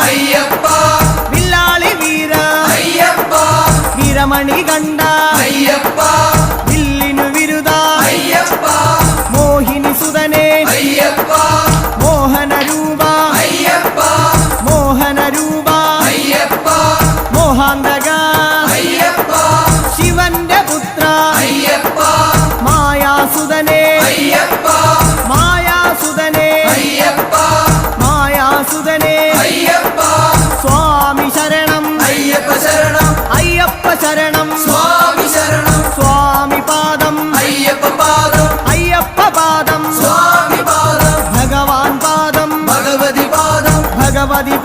ಅಯ್ಯಪ್ಪ ಬಿಲ್ಲಾಳಿ ವೀರ ಅಯ್ಯಪ್ಪ ವೀರಮಣಿ ಗಂಡ ಅಯ್ಯಪ್ಪ ಬಿಲ್ಲಿನು ವಿರುದ ಅಯ್ಯಪ್ಪ ಮೋಹಿನಿ ಸುಧನೆ ಅಯ್ಯಪ್ಪ ಮೋಹನ ರೂಪ ಅಯ್ಯಪ್ಪ ಮೋಹನ ರೂಪ ಅಯ್ಯಪ್ಪ മോഹാന്തക അയ്യപ്പ ശിവന്റെ പുത്ര അയ്യപ്പ മായാസുതനെ അയ്യപ്പ മായാസുതനെ അയ്യപ്പ മായാസുതനെ അയ്യപ്പ സ്വാമി ശരണം അയ്യപ്പ ശരണം അയ്യപ്പ ശരണം സ്വാമി ശരണം സ്വാമി പാദം അയ്യപ്പ പാദം അയ്യപ്പ പാദം സ്വാമി പാദം ഭഗവാൻ പാദം ഭഗവതി പാദം ഭഗവതി